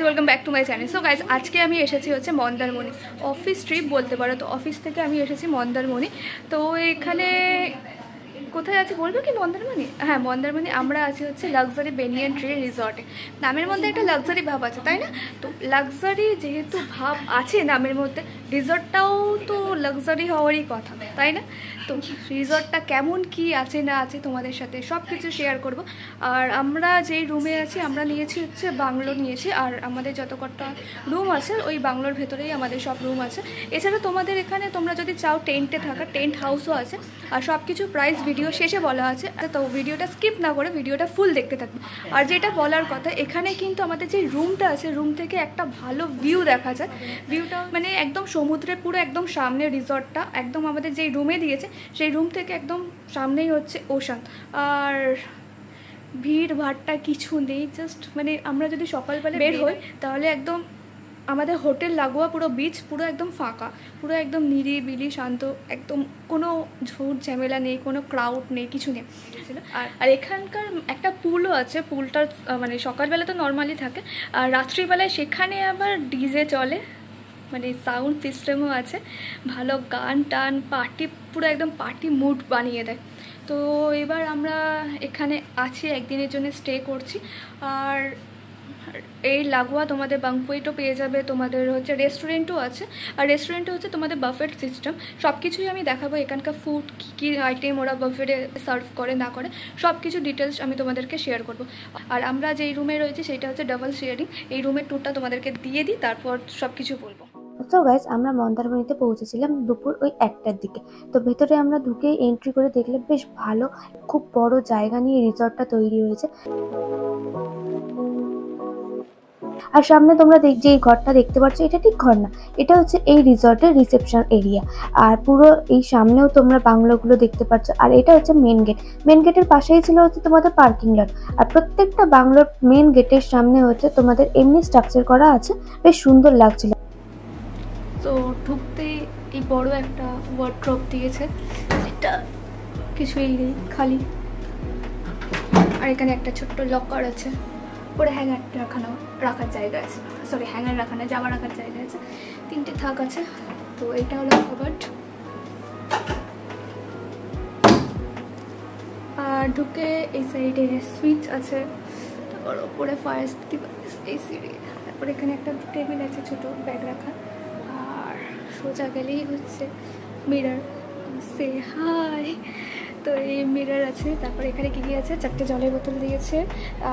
Welcome back to my channel. So guys, আজকে আমি এসেছি হচ্ছে মন্দারমণি অফিস ট্রিপ বলতে পারো। তো অফিস থেকে আমি এসেছি মন্দারমণি। তো এখানে কোথায় আছি বলবো কি? মন্দারমণি, হ্যাঁ মন্দারমণি। আমরা আছি হচ্ছে লাক্সারি বেনিয়ান ট্রি রিসর্টে। নামের মধ্যে একটা লাক্সারি ভাব আছে, তাই না? তো লাক্সারি যেহেতু ভাব আছে নামের মধ্যে, রিসর্টটাও তো লাক্সারি হওয়ারই কথা, তাই না? তো রিসর্টটা কেমন কি আছে না আছে তোমাদের সাথে সব কিছু শেয়ার করব। আর আমরা যেই রুমে আছি, আমরা নিয়েছি হচ্ছে বাংলো নিয়েছি। আর আমাদের যত কটা রুম আছে ওই বাংলোর ভেতরেই আমাদের সব রুম আছে। এছাড়া তোমাদের এখানে তোমরা যদি চাও টেন্টে থাকা, টেন্ট হাউসও আছে। আর সব কিছু প্রাইস ভিডিও শেষে বলা আছে, তো ভিডিওটা স্কিপ না করে ভিডিওটা ফুল দেখতে থাকবে। আর যেটা বলার কথা, এখানে কিন্তু আমাদের যে রুমটা আছে, রুম থেকে একটা ভালো ভিউ দেখা যায়। ভিউটা মানে একদম সমুদ্রের পুরো একদম সামনে রিসর্টটা, একদম আমাদের যেই রুমে দিয়েছে সেই রুম থেকে একদম সামনেই হচ্ছে ওশান। আর ভিড় ভাড়টা কিছু নেই, জাস্ট মানে আমরা যদি সকালবেলা বের হই তাহলে একদম আমাদের হোটেল লাগোয়া পুরো বিচ, পুরো একদম ফাঁকা, পুরো একদম নিরিবিলি শান্ত, একদম কোনো ঝুট ঝামেলা নেই, কোনো ক্রাউড নেই, কিছু নেই। আর এখানকার একটা পুলও আছে। পুলটা মানে সকালবেলা তো নর্মালি থাকে, আর রাত্রিবেলায় সেখানে আবার ডিজে চলে, মানে সাউন্ড সিস্টেমও আছে, ভালো গান টান, পার্টি, পুরো একদম পার্টি মুড বানিয়ে দেয়। তো এবার আমরা এখানে আছি, একদিনের জন্য স্টে করছি। আর এই লাগোয়া তোমাদের বাংকুয়েটও পেয়ে যাবে, তোমাদের হচ্ছে রেস্টুরেন্টও আছে। আর রেস্টুরেন্টে হচ্ছে তোমাদের বাফেট সিস্টেম, সব কিছুই আমি দেখাবো। এখানকার ফুড কী কী আইটেম ওরা বাফেটে সার্ভ করে না করে সব কিছু ডিটেলস আমি তোমাদেরকে শেয়ার করব। আর আমরা যেই রুমে রয়েছি সেটা হচ্ছে ডাবল শেয়ারিং। এই রুমের ট্যুরটা তোমাদেরকে দিয়ে দিই, তারপর সব কিছু বলবো। তো গাইস, আমরা মন্দারমণিতে পৌঁছেছিলাম দুপুর ওই 1টার দিকে। তো ভেতরে আমরা ঢুকে এন্ট্রি করে দেখলে বেশ ভালো, খুব বড় জায়গা নিয়ে রিসর্টটা তৈরি হয়েছে। আর সামনে তোমরা যে ঘরটা দেখতে পাচ্ছ, এটা ঠিক ঘর না, এটা হচ্ছে এই রিসর্টের রিসেপশন এরিয়া। আর পুরো এই সামনেও তোমরা বাংলোগুলো দেখতে পাচ্ছ। আর এটা হচ্ছে মেন গেট। মেন গেটের পাশেই ছিল হচ্ছে তোমাদের পার্কিং লট। আর প্রত্যেকটা বাংলোর মেন গেটের সামনে হচ্ছে তোমাদের এমনি স্ট্রাকচার করা আছে, বেশ সুন্দর লাগছিল। তো ঢুকতেই এই বড় একটা ওয়ার্ড্রপ দিয়েছে, এটা কিছুই নেই, খালি। আর এখানে একটা ছোট্ট লকার আছে, পরে হ্যাঙ্গার রাখার জায়গা আছে, সরি হ্যাঙ্গার রাখানো, জামা রাখার জায়গা আছে, 3টে থাক আছে। তো এটা হলো কবার্ড। আর ঢুকে এই সাইডে সুইচ আছে, তারপর ওপরে ফায়ার ডিভাইস, এই সিঁড়ি, তারপর এখানে একটা টেবিল আছে ছোট ব্যাগ রাখা। আর সোজা গেলেই হচ্ছে মিরর, সে হাই। তো এই মিরর আছে। তারপর এখানে কী কী আছে, 4টে জলের বোতল দিয়েছে,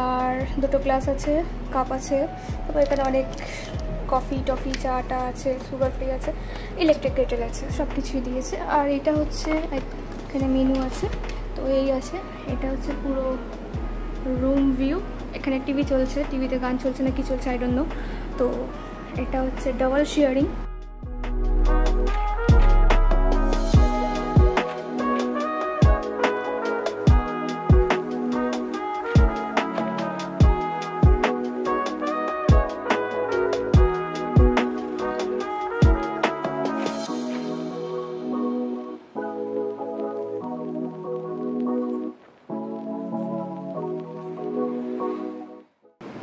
আর 2টো গ্লাস আছে, কাপ আছে। তারপর এখানে অনেক কফি টফি চাটা আছে, সুগার ফ্রি আছে, ইলেকট্রিক কেটেল আছে, সব কিছুই দিয়েছে। আর এটা হচ্ছে এখানে মেনু আছে। তো এই আছে, এটা হচ্ছে পুরো রুম ভিউ। এখানে টিভি চলছে, টিভিতে গান চলছে না কি চলছে আই ডোন্ট নো। তো এটা হচ্ছে ডাবল শেয়ারিং।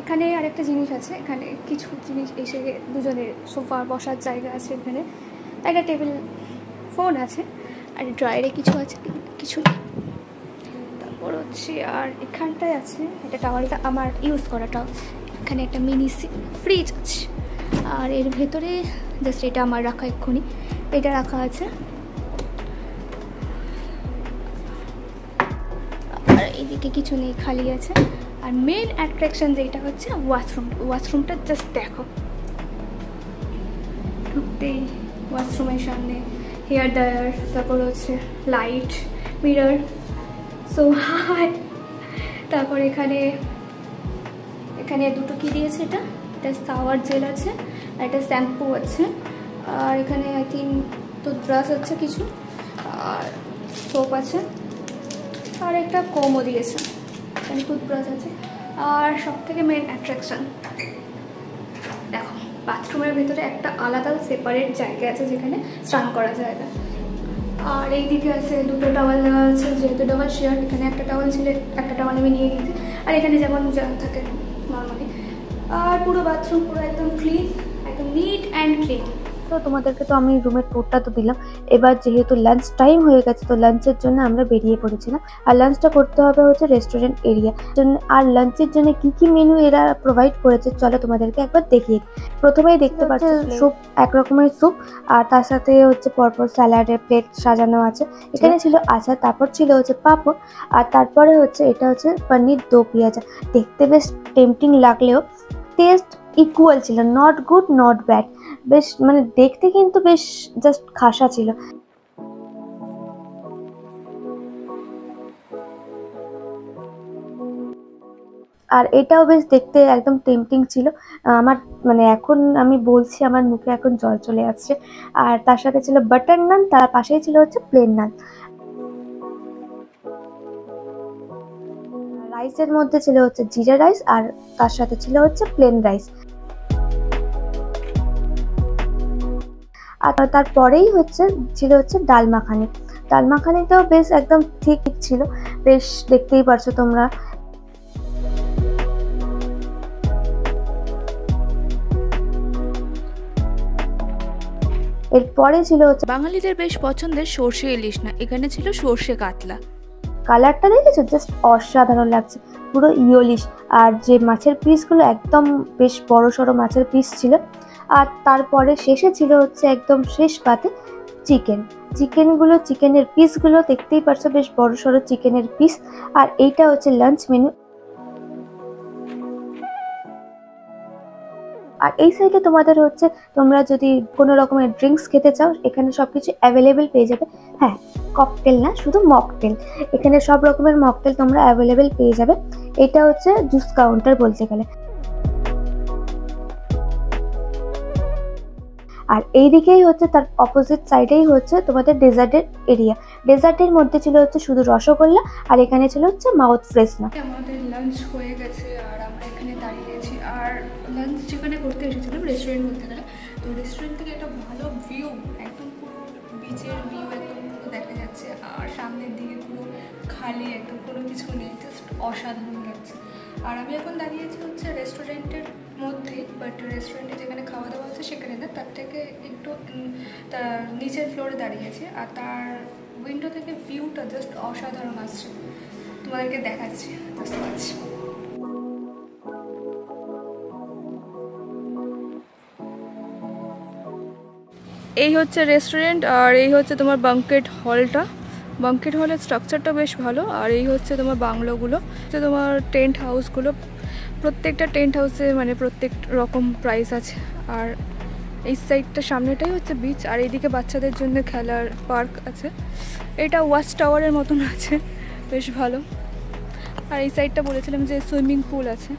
এখানে আরেকটা জিনিস আছে, এখানে কিছু জিনিস এসে দুজনের সোফা বসার জায়গা আছে, এখানে একটা টেবিল, ফোন আছে, আর ড্রয়ারে কিছু আছে, কিছু নেই। তারপর হচ্ছে আর এখানটায় আছে একটা টাওয়ালটা আমার ইউজ করাটাও, এখানে একটা মিনি ফ্রিজ আছে। আর এর ভেতরে জাস্ট এটা আমার রাখা, এক্ষুনি এটা রাখা আছে। আর এইদিকে কিছু নেই, খালি আছে। আর মেন অ্যাট্রাকশন যেটা হচ্ছে ওয়াশরুমটা জাস্ট দেখো। ঢুকতেই ওয়াশরুমের সামনে হেয়ার ড্রায়ার, তারপর হচ্ছে লাইট, মিরর, সো হাই। তারপর এখানে 2টো কি দিয়েছে, এটা শাওয়ার জেল আছে, আর এটা শ্যাম্পু আছে। আর এখানে আই থিঙ্ক টুথব্রাশ আছে কিছু, আর সোপ আছে, আর একটা কমও দিয়েছে, এখানে টুথব্রাশ আছে। আর সব থেকে মেন অ্যাট্রাকশন বাথরুমের ভেতরে একটা আলাদা সেপারেট জায়গা আছে যেখানে স্নান করা যায় না। আর এই দিকে আছে দুটো টাওয়াল দেওয়া আছে, যেহেতু ডাবল শেয়ার, এখানে একটা টাওয়াল ছিল, একটা টাওয়াল আমি নিয়ে নিয়েছি। আর এখানে যেমন যা থাকে নর্মালি। আর পুরো বাথরুম পুরো একদম ক্লিন, একদম নিট অ্যান্ড ক্লিন। তো তোমাদেরকে তো আমি রুমের ট্যুরটা তো দিলাম। এবার যেহেতু লাঞ্চ টাইম হয়ে গেছে, তো লাঞ্চের জন্য আমরা বেরিয়ে পড়েছিলাম। আর লাঞ্চটা করতে হবে হচ্ছে রেস্টুরেন্ট এরিয়া জন্য। আর লাঞ্চের জন্য কি কি মেনু এরা প্রোভাইড করেছে চলো তোমাদেরকে একবার দেখিয়ে দিই। প্রথমেই দেখতে পাচ্ছ স্যুপ, এক রকমের স্যুপ, আর তার সাথে হচ্ছে পরপর স্যালাডের প্লেট সাজানো আছে। এখানে ছিল আচার, তারপর ছিল হচ্ছে পাঁপড়, আর তারপরে হচ্ছে এটা হচ্ছে পনির দো পেঁয়াজা। দেখতে বেশ টেম্পটিং লাগলেও টেস্ট ইকুয়াল ছিল, নট গুড নট ব্যাড, বেশ মানে দেখতে কিন্তু বেশ জাস্ট খাসা ছিল। আর এটাও বেশ দেখতে একদম টেম্পটিং ছিল। আমার মানে এখন আমি বলছি আমার মুখে এখন জল চলে আসছে। আর তার সাথে ছিল বাটার নান, তার পাশেই ছিল হচ্ছে প্লেন নান। রাইসের মধ্যে ছিল হচ্ছে জিরা রাইস, আর তার সাথে ছিল হচ্ছে প্লেন রাইস। আর তারপরেই ছিল হচ্ছে ডাল মাখানি। ডাল মাখানিটাও বেশ একদম ঠিক ছিল, বেশ দেখতেই পারছো তোমরা। এরপরে ছিল হচ্ছে বাঙালিদের বেশ পছন্দের সর্ষে ইলিশ না, এখানে ছিল সর্ষে কাতলা। কালারটা দেখেছো, জাস্ট অসাধারণ লাগছে, পুরো ইয়োলিশ। আর যে মাছের পিসগুলো একদম বেশ বড় সড়ো মাছের পিস ছিল। আর তারপরে শেষে ছিল হচ্ছে একদম শেষ পাতে চিকেনের পিসগুলো দেখতেই পারছো, বেশ বড় সড়ো চিকেনের পিস। আর এইটা হচ্ছে লাঞ্চ মেনু। আর এই সাইডে তোমাদের হচ্ছে তোমরা যদি কোনো রকমের ড্রিঙ্কস খেতে চাও, এখানে সবকিছু অ্যাভেলেবেল পেয়ে যাবে। হ্যাঁ, ককটেল না, শুধু মকটেল। এখানে সব রকমের মকটেল তোমরা অ্যাভেলেবেল পেয়ে যাবে। এটা হচ্ছে জুস কাউন্টার বলতে গেলে। আর এইদিকেই হচ্ছে তার অপোজিট সাইডেই হচ্ছে তোমাদের ডেজার্টের এরিয়া। ডেজার্টের মধ্যে ছিল হচ্ছে শুধু রসগোল্লা, আর এখানে ছিল হচ্ছে মাউথ ফ্রেশনার। আমাদের লাঞ্চ হয়ে গেছে আর আমরা এখানে দাঁড়িয়েছি। আর লাঞ্চ যেখানে করতে এসেছিলাম রেস্টুরেন্ট বলতে গেলে, তো রেস্টুরেন্ট থেকে একটা ভালো ভিউ, একদম পুরো বিচের ভিউ একদম পুরো দেখা যাচ্ছে। আর সামনের দিকে পুরো খালি, একদম কোনো কিছু নেই, জাস্ট অসাধারণ লাগছে। আর আমি এখন দাঁড়িয়েছি হচ্ছে রেস্টুরেন্টের মধ্যে, বাট রেস্টুরেন্টে যেখানে খাওয়া দাওয়া হচ্ছে সেখানে না, তার থেকে একটু তার নিচের ফ্লোরে দাঁড়িয়েছি। আর তার উইন্ডো থেকে ভিউটা জাস্ট অসাধারণ আসছে, তোমাদেরকে দেখাচ্ছি। বুঝতে পারছি এই হচ্ছে রেস্টুরেন্ট, আর এই হচ্ছে তোমার বাঙ্কেট হলটা। বাঙ্কেট হলের স্ট্রাকচারটা বেশ ভালো। আর এই হচ্ছে তোমার বাংলোগুলো, হচ্ছে তোমার টেন্ট হাউসগুলো। প্রত্যেকটা টেন্ট হাউসে মানে প্রত্যেক রকম প্রাইস আছে। আর এই সাইডটা সামনেটাই হচ্ছে বিচ, আর এইদিকে বাচ্চাদের জন্য খেলার পার্ক আছে। এটা ওয়াচ টাওয়ারের মতন আছে, বেশ ভালো। আর এই সাইডটা বলেছিলাম যে সুইমিং পুল আছে।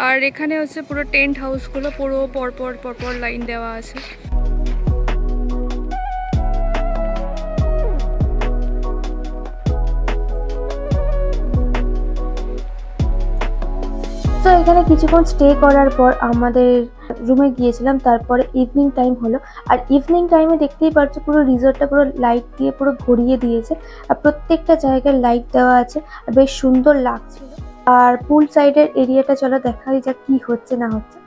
আর এখানে হচ্ছে পুরো টেন্ট হাউসগুলো পুরো পরপর লাইন দেওয়া আছে। তো এখানে কিছুক্ষণ স্টে করার পর আমাদের রুমে গিয়েছিলাম। তারপরে ইভিনিং টাইম হলো। আর ইভিনিং টাইমে দেখতেই পাচ্ছ পুরো রিসর্টটা পুরো লাইট দিয়ে পুরো ভরিয়ে দিয়েছে। আর প্রত্যেকটা জায়গায় লাইট দেওয়া আছে, আর বেশ সুন্দর লাগছিল। আর পুল সাইডের এরিয়াটা চলো দেখাই যাক কি হচ্ছে না হচ্ছে।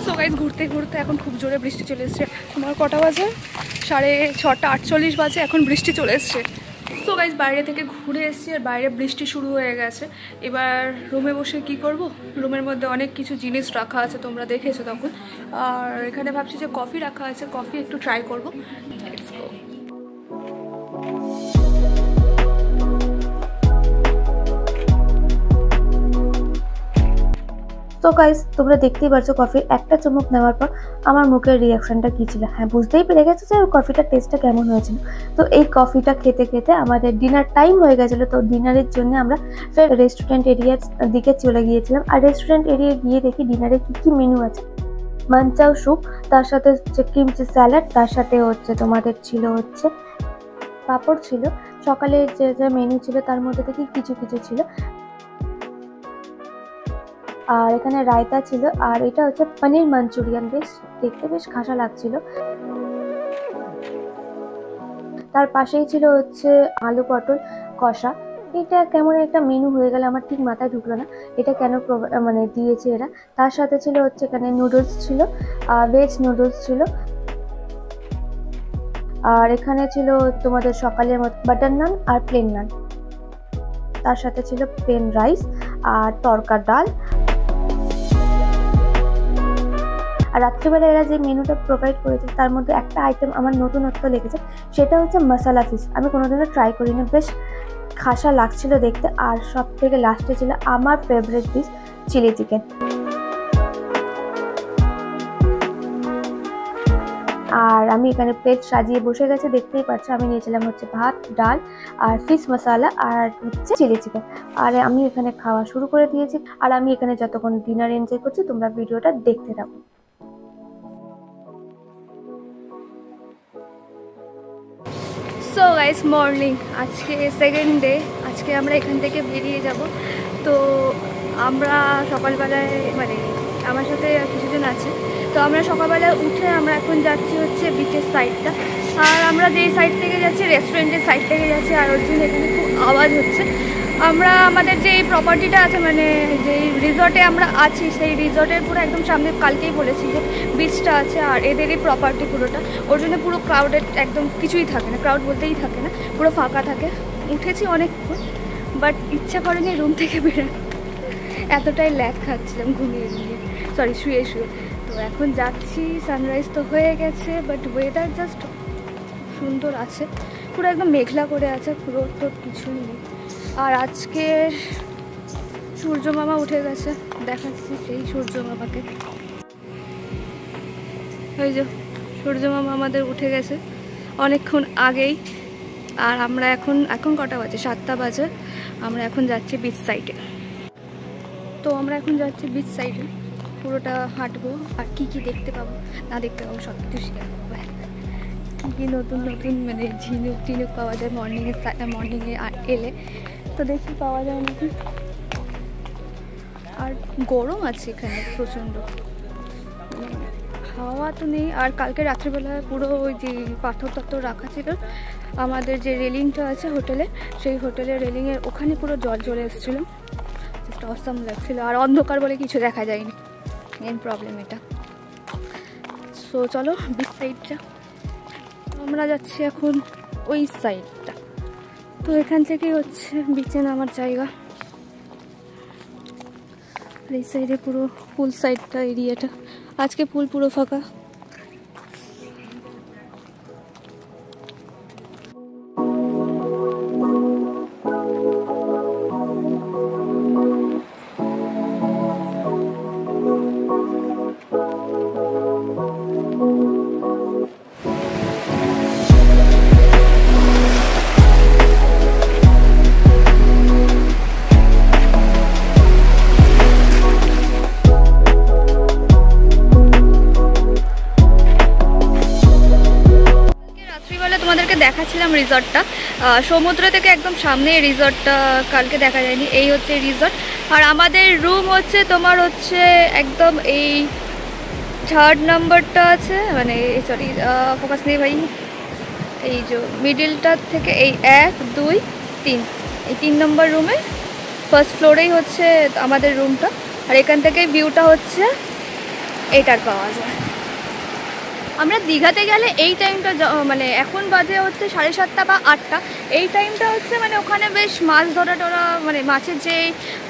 সো গাইস, ঘুরতে ঘুরতে এখন খুব জোরে বৃষ্টি চলে এসছে। তোমার কটা বাজে? 6:48 বাজে, এখন বৃষ্টি চলে এসছে। সো গাইস, বাইরে থেকে ঘুরে এসেছি আর বাইরে বৃষ্টি শুরু হয়ে গেছে। এবার রুমে বসে কি করব? রুমের মধ্যে অনেক কিছু জিনিস রাখা আছে, তোমরা দেখেছো তখন। আর এখানে ভাবছি যে কফি রাখা আছে, কফি একটু ট্রাই করবো। Let's go. তো গাইস তোমরা দেখতেই পারছো কফির একটা চুমুক নেওয়ার পর আমার মুখের রিয়াকশনটা কী ছিল। হ্যাঁ, বুঝতেই পেরে গেছো যে কফিটার টেস্টটা কেমন হয়েছিল। তো এই কফিটা খেতে খেতে আমাদের ডিনার টাইম হয়ে গেছিলো। তো ডিনারের জন্য আমরা ফের রেস্টুরেন্ট এরিয়ার দিকে চলে গিয়েছিলাম। আর রেস্টুরেন্ট এরিয়ায় গিয়ে দেখি ডিনারে কী কী মেনু আছে। মানচাও স্যুপ, তার সাথে হচ্ছে কিমচি স্যালাড, তার সাথে হচ্ছে তোমাদের ছিল হচ্ছে পাঁপড় ছিল। সকালের যে যে মেনু ছিল তার মধ্যে থেকে কিছু কিছু ছিল। আর এখানে রায়তা ছিল। আর এটা হচ্ছে পনির মাঞ্চুরিয়ান, বেশ দেখতে বেশ খাসা লাগছিল। তার পাশেই ছিল হচ্ছে আলু পটল কষা। এটা কেমন একটা মেনু হয়ে গেল, আমার ঠিক মাথায় ঢুকলো না এটা কেন মানে দিয়েছে এরা। তার সাথে ছিল হচ্ছে এখানে নুডলস ছিল, ভেজ নুডলস ছিল। আর এখানে ছিল তোমাদের সকালের মতো বাটার নান আর প্লেন নান। তার সাথে ছিল প্লেন রাইস আর তরকা ডাল। আর রাত্রিবেলা এরা যে মেনুটা প্রোভাইড করেছে তার মধ্যে একটা আইটেম আমার নতুনত্ব লেগেছে, সেটা হচ্ছে মশালা ফিশ। আমি কোনোদিনও ট্রাই করিনি, বেশ খাসা লাগছিল দেখতে। আর সব থেকে লাস্টে ছিল আমার ফেভারিট ডিশ, চিলি চিকেন। আর আমি এখানে প্লেট সাজিয়ে বসে গেছে, দেখতেই পাচ্ছ। আমি নিয়েছিলাম হচ্ছে ভাত, ডাল আর ফিশ মশালা আর হচ্ছে চিলি চিকেন। আর আমি এখানে খাওয়া শুরু করে দিয়েছি। আর আমি এখানে যতক্ষণ ডিনার এনজয় করছি তোমরা ভিডিওটা দেখতে থাকো। সো গাইস মর্নিং, আজকে সেকেন্ড ডে। আজকে আমরা এখান থেকে বেরিয়ে যাব। তো আমরা সকালবেলায় মানে আমার সাথে কিছুজন আছে, তো আমরা সকালবেলায় উঠে আমরা এখন যাচ্ছি হচ্ছে বিচের সাইডটা। আর আমরা যেই সাইড থেকে যাচ্ছি রেস্টুরেন্টের সাইড থেকে যাচ্ছি। আর ওর জন্য এখানে খুব আওয়াজ হচ্ছে। আমরা আমাদের যেই প্রপার্টিটা আছে মানে যেই রিসর্টে আমরা আছি সেই রিসর্টের পুরো একদম সামনে, কালকেই বলেছি যে বিচটা আছে আর এদেরই প্রপার্টি পুরোটা। ওর জন্য পুরো ক্রাউডেড, একদম কিছুই থাকে না, ক্রাউড বলতেই থাকে না, পুরো ফাঁকা থাকে। উঠেছি অনেকক্ষণ, বাট ইচ্ছা করেনি রুম থেকে বেরোনো, এতটাই ল্যাগ খাচ্ছিলাম ঘুমিয়ে শুয়ে শুয়ে। তো এখন যাচ্ছি, সানরাইজ তো হয়ে গেছে, বাট ওয়েদার জাস্ট সুন্দর আছে, পুরো একদম মেঘলা করে আছে, পুরো তো কিছুই নেই। আর আজকের সূর্য মামা উঠে গেছে, দেখাচ্ছি সেই সূর্য মামাকে। ওই যে সূর্য মামা আমাদের উঠে গেছে অনেকক্ষণ আগেই। আর আমরা এখন কটা বাজে? 7টা বাজে। আমরা এখন যাচ্ছি বিচ সাইডে। তো আমরা এখন যাচ্ছি বিচ সাইডে, পুরোটা হাঁটবো। আর কি কি দেখতে পাবো না দেখতে পাবো সব কিছু শেয়ার করবো। কী কী নতুন নতুন মানে ঝিনুক টিনুক পাওয়া যায় মর্নিংয়ে এলে, তো দেখি পাওয়া যায় নাকি। আর গরম আছে এখানে প্রচণ্ড, হাওয়া তো নেই। আর কালকে রাত্রিবেলা পুরো ওই যে পাথর রাখা ছিল আমাদের যে রেলিংটা আছে হোটেলে, সেই হোটেলের রেলিংয়ের ওখানে পুরো জল চলে এসেছিলো, জাস্ট অসাম লাগছিল। আর অন্ধকার বলে কিছু দেখা যায়নি, মেন প্রবলেম এটা। সো চলো বিচ সাইডটা, আমরা যাচ্ছি এখন ওই সাইডটা। তো এখান থেকেই হচ্ছে বিচে নামার জায়গা। আর এই সাইডে পুরো পুল সাইডটা, এরিয়াটা আজকে পুল পুরো ফাঁকা। দেখাচ্ছিলাম রিসর্টটা, সমুদ্র থেকে একদম সামনে রিসর্টটা কালকে দেখা যায়নি। এই হচ্ছে রিসর্ট। আর আমাদের রুম হচ্ছে তোমার হচ্ছে একদম এই 3rd নম্বরটা আছে, মানে সরি ফোকাস নেই ভাই, এই যে মিডিলটার থেকে এই 1 2 3 এই 3 নম্বর রুমে ফার্স্ট ফ্লোরেই হচ্ছে আমাদের রুমটা। আর এখান থেকে ভিউটা হচ্ছে এইটার পাওয়া যায়। আমরা দীঘাতে গেলে এই টাইমটা মানে এখন বাজে হচ্ছে 7:30 বা 8টা, এই টাইমটা হচ্ছে মানে ওখানে বেশ মাছ ধরা মানে মাছের যে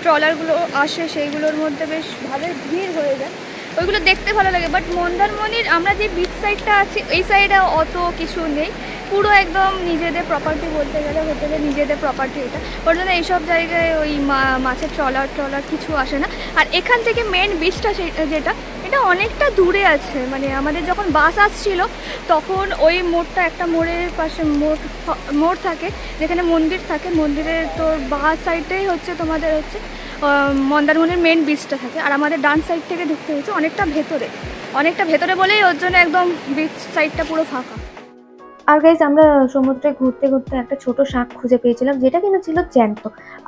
ট্রলারগুলো আসে সেইগুলোর মধ্যে বেশ ভালোই ভিড় হয়ে যায়, ওইগুলো দেখতে ভালো লাগে। বাট মন্দারমণির আমরা যে বিচ সাইডটা আছি এই সাইডে অত কিছু নেই, পুরো একদম নিজেদের প্রপার্টি বলতে গেলে হোটেলের নিজেদের প্রপার্টি এটা, ওর জন্য এইসব জায়গায় ওই মাছের ট্রলার কিছু আসে না। আর এখান থেকে মেন বিচটা যেটা এটা অনেকটা দূরে আছে, মানে আমাদের যখন বাস আসছিল তখন ওই মোড়টা, একটা মোড়ের পাশে মোড় থাকে যেখানে মন্দির থাকে, মন্দিরের তোর বাঁ সাইডেই হচ্ছে তোমাদের হচ্ছে মন্দারমণির মেন বিচটা থাকে, আর আমাদের ডান সাইড থেকে ঢুকতে হচ্ছে অনেকটা ভেতরে বলেই ওর জন্য একদম বিচ সাইডটা পুরো ফাঁকা। আর গাইজ আমরা সমুদ্রে ঘুরতে ঘুরতে একটা ছোট শাঁখ খুঁজে পেয়েছিলাম, যেটা কিনা ছিল জ্যান্ত।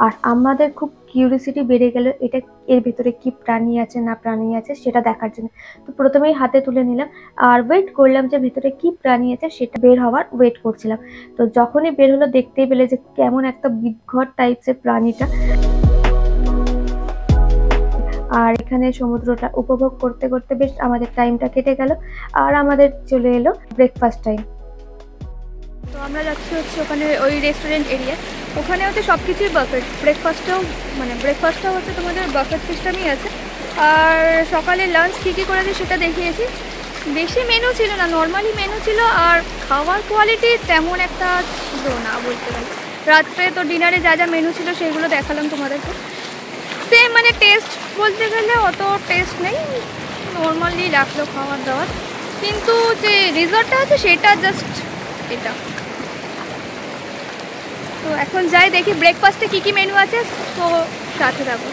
আর আমাদের খুব কিউরিয়াসিটি বেড়ে গেল এটা এর ভেতরে কি প্রাণী আছে না প্রাণী আছে সেটা দেখার জন্য। তো প্রথমেই হাতে তুলে নিলাম আর ওয়েট করলাম যে ভেতরে কি প্রাণী আছে সেটা বের হওয়ার ওয়েট করছিলাম। তো যখনই বের হলো দেখতেই পেলে যে কেমন একটা বিঘ্বট টাইপসের প্রাণীটা। আর এখানে সমুদ্রটা উপভোগ করতে করতে বেশ আমাদের টাইমটা কেটে গেল, আর আমাদের চলে এলো ব্রেকফাস্ট টাইম। তো আমরা যাচ্ছি হচ্ছে ওখানে ওই রেস্টুরেন্ট এরিয়া, ওখানে হচ্ছে সব কিছুই বাফেট, ব্রেকফাস্টটাও হচ্ছে তোমাদের বাফেট সিস্টেমই আছে। আর সকালে লাঞ্চ কী করেছে সেটা দেখিয়েছি, বেশি মেনু ছিল না, নর্মালি মেনু ছিল, আর খাওয়ার কোয়ালিটি তেমন একটা ছিল না বলতে গেলে। রাত্রে তো ডিনারে যা যা মেনু ছিল সেগুলো দেখালাম তোমাদেরকে, সেম মানে টেস্ট বলতে গেলে অত টেস্ট নেই, নর্মালি লাগলো খাওয়ার দাওয়ার। কিন্তু যে রিসর্টটা আছে সেটা জাস্ট এটা। তো এখন যাই দেখি ব্রেকফাস্টে কী মেনু আছে, তো সাথে থাকো।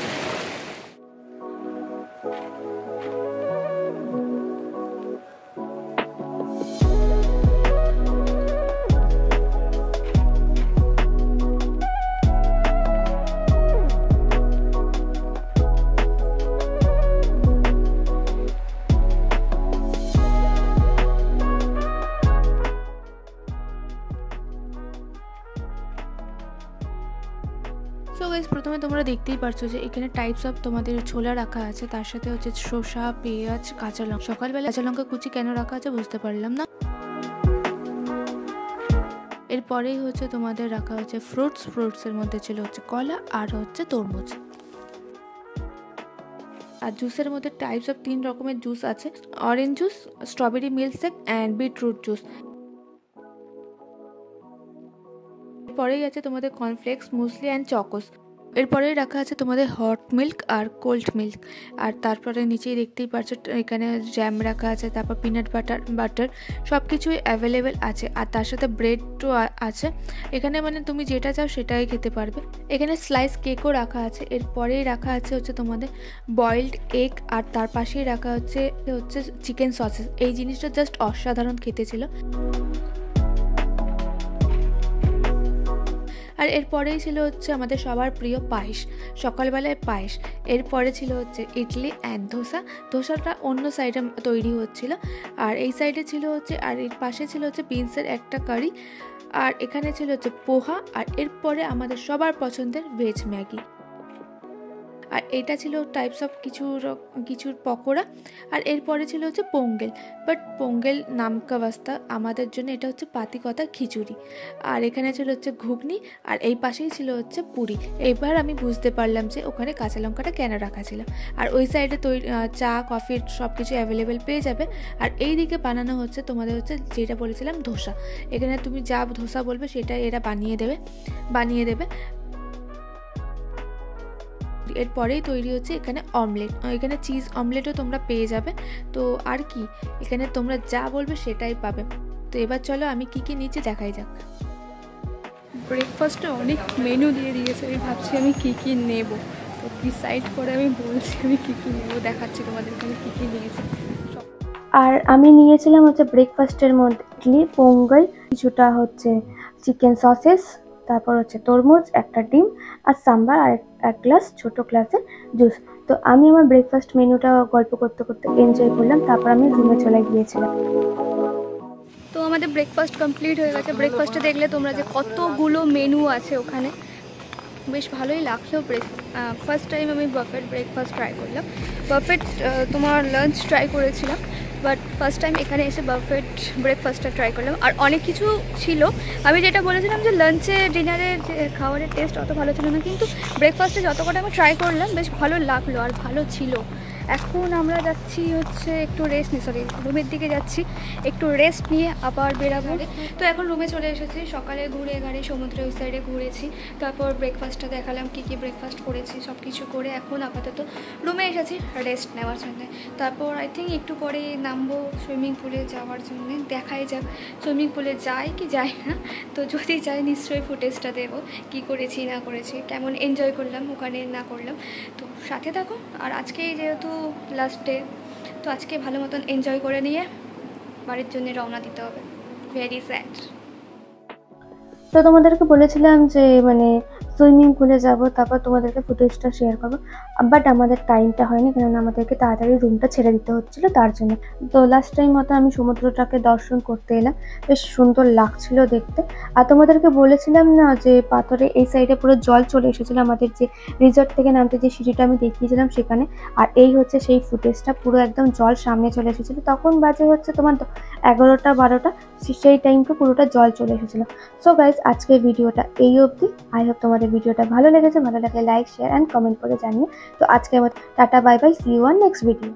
সো গাইস, প্রথমে তোমরা দেখতেই পারছো যে এখানে টাইপস অফ তোমাদের ছোলা রাখা আছে, তার সাথে হচ্ছে শসা, পেঁয়াজ, কাঁচা লঙ্কা। সকালবেলা কাঁচা লঙ্কা কুচি কেন রাখা আছে বুঝতে পারলাম না। এরপরেই হচ্ছে তোমাদের রাখা হচ্ছে ফ্রুটসের মধ্যে ছিল হচ্ছে কলা আর হচ্ছে তরমুজ। আর জুসের মধ্যে টাইপস অফ 3 রকমের জুস আছে, orange juice, strawberry milkshake and beetroot juice. এরপরেই আছে তোমাদের কর্নফ্লেক্স, মুসলি অ্যান্ড চকোস। এরপরেই রাখা আছে তোমাদের হট মিল্ক আর কোল্ড মিল্ক। আর তারপরে নিচেই দেখতেই পাচ্ছ এখানে জ্যাম রাখা আছে, তারপর পিনাট বাটার সব কিছুই অ্যাভেলেবেল আছে। আর তার সাথে ব্রেডও আছে, এখানে মানে তুমি যেটা চাও সেটাই খেতে পারবে। এখানে স্লাইস কেকও রাখা আছে। এরপরেই রাখা আছে হচ্ছে তোমাদের বয়েলড এগ, আর তার পাশেই রাখা হচ্ছে চিকেন সসেস। এই জিনিসটা জাস্ট অসাধারণ খেতে ছিল। আর এরপরেই ছিল হচ্ছে আমাদের সবার প্রিয় পায়েস, সকালবেলায় পায়েস। এরপরে ছিল হচ্ছে ইডলি অ্যান্ড ধোসাটা অন্য সাইডে তৈরি হচ্ছিল, আর এই সাইডে ছিল হচ্ছে, আর এর পাশে ছিল হচ্ছে বিনসের একটা কারি, আর এখানে ছিল হচ্ছে পোহা, আর এরপরে আমাদের সবার পছন্দের ভেজ ম্যাগি। আর এটা ছিল টাইপস অফ কিছুর পকোড়া। আর এরপরে ছিল হচ্ছে পোঙ্গেল, বাট পোঙ্গেল নামকা বাস্তা, আমাদের জন্য এটা হচ্ছে পাতিকতা খিচুড়ি। আর এখানে ছিল হচ্ছে ঘুগনি, আর এই পাশেই ছিল হচ্ছে পুরি। এবার আমি বুঝতে পারলাম যে ওখানে কাঁচা লঙ্কাটা কেন রাখা ছিল। আর ওই সাইডে চা কফি সব কিছু অ্যাভেলেবেল পেয়ে যাবে। আর এই দিকে বানানো হচ্ছে তোমাদের হচ্ছে যেটা বলেছিলাম ধোসা, এখানে তুমি যা ধোসা বলবে সেটাই এরা বানিয়ে দেবে। এরপরেই তৈরি হচ্ছে এখানে অমলেট, এখানে চিজ অমলেটও তোমরা পেয়ে যাবে। তো আর কি, এখানে তোমরা যা বলবে সেটাই পাবে। তো এবার চলো আমি কি নিচে দেখাই যাক। ব্রেকফাস্টে অনেক মেনু দিয়ে দিয়েছে, আমি ভাবছি আমি কী নেব, তো ডিসাইড করে আমি বলছি আমি কী নেব, দেখাচ্ছি তোমাদেরকে আমি কী নিয়েছি। আর আমি নিয়েছিলাম হচ্ছে ব্রেকফাস্টের মধ্যে ইডলি, পোঙ্গল, কিছুটা হচ্ছে চিকেন সসেস, তারপর হচ্ছে তরমুজ, একটা ডিম, আর সাম্বার, আর এক গ্লাস ছোট গ্লাসের জুস। তো আমি আমার ব্রেকফাস্ট মেনুটা গল্প করতে করতে এনজয় করলাম, তারপর আমি রুমে চলে গিয়েছিলাম। তো আমাদের ব্রেকফাস্ট কমপ্লিট হয়ে গেছে। ব্রেকফাস্টে দেখলে তোমরা যে কতগুলো মেনু আছে ওখানে, বেশ ভালোই লাগলো। ফার্স্ট টাইম আমি বাফেট ব্রেকফাস্ট ট্রাই করলাম। বাফেট তোমার লাঞ্চ ট্রাই করেছিলাম, বাট ফার্স্ট টাইম এখানে এসে বাফেট ব্রেকফাস্টটা ট্রাই করলাম। আর অনেক কিছু ছিল, আমি যেটা বলেছিলাম যে লাঞ্চে ডিনারের যে খাবারের টেস্ট অত ভালো ছিল না, কিন্তু ব্রেকফাস্টে যত কটা আমি ট্রাই করলাম বেশ ভালো লাগলো আর ভালো ছিল। এখন আমরা যাচ্ছি হচ্ছে একটু রেস্ট রুমের দিকে যাচ্ছি, একটু রেস্ট নিয়ে আবার বেরাবো। তো এখন রুমে চলে এসেছি, সকালে ঘুরে সমুদ্রের ওই সাইডে ঘুরেছি, তারপর ব্রেকফাস্টটা দেখালাম কী ব্রেকফাস্ট করেছি, সব কিছু করে এখন আপাতত রুমে এসেছি রেস্ট নেওয়ার জন্য। তারপর আই থিঙ্ক একটু পরে নামবো সুইমিং পুলে যাওয়ার জন্য, দেখাই যাক সুইমিং পুলে যাই কি যায় না। তো যদি যাই নিশ্চয়ই ফুটেজটা দেবো কী করেছি না করেছি, কেমন এনজয় করলাম ওখানে না করলাম। তো সাথে থাকো। আর আজকেই যেহেতু লাস্ট ডে, তো আজকে ভালো মতন এনজয় করে নিয়ে বাড়ির জন্য রওনা দিতে হবে। Very sad. তো তোমাদেরকে বলেছিলাম যে মানে সুইমিং পুলে যাব, তারপর তোমাদেরকে ফুটেজটা শেয়ার করবো, বাট আমাদের টাইমটা হয়নি, কারণ আমাদেরকে তাড়াতাড়ি রুমটা ছেড়ে দিতে হচ্ছিলো তার জন্য। তো লাস্ট টাইম মতো আমি সমুদ্রটাকে দর্শন করতে এলাম, বেশ সুন্দর লাগছিল দেখতে। আর তোমাদেরকে বলেছিলাম না যে পাথরে এই সাইডে পুরো জল চলে এসেছিলো, আমাদের যে রিসর্ট থেকে নামতে যে সিঁড়িটা আমি দেখিয়েছিলাম সেখানে। আর এই হচ্ছে সেই ফুটেজটা, পুরো একদম জল সামনে চলে এসেছিলো, তখন বাজে হচ্ছে তোমার 11টা 12টা, সেই টাইমটা পুরোটা জল চলে এসেছিলো। সো গাইজ, আজকের ভিডিওটা এই অবধি। আই হোপ তোমাদের ভিডিওটা ভালো লেগেছে, ভালো লাগলে লাইক শেয়ার অ্যান্ড কমেন্ট করে জানিয়ে। তো আজকে আমার tata, bye bye, see you on next video.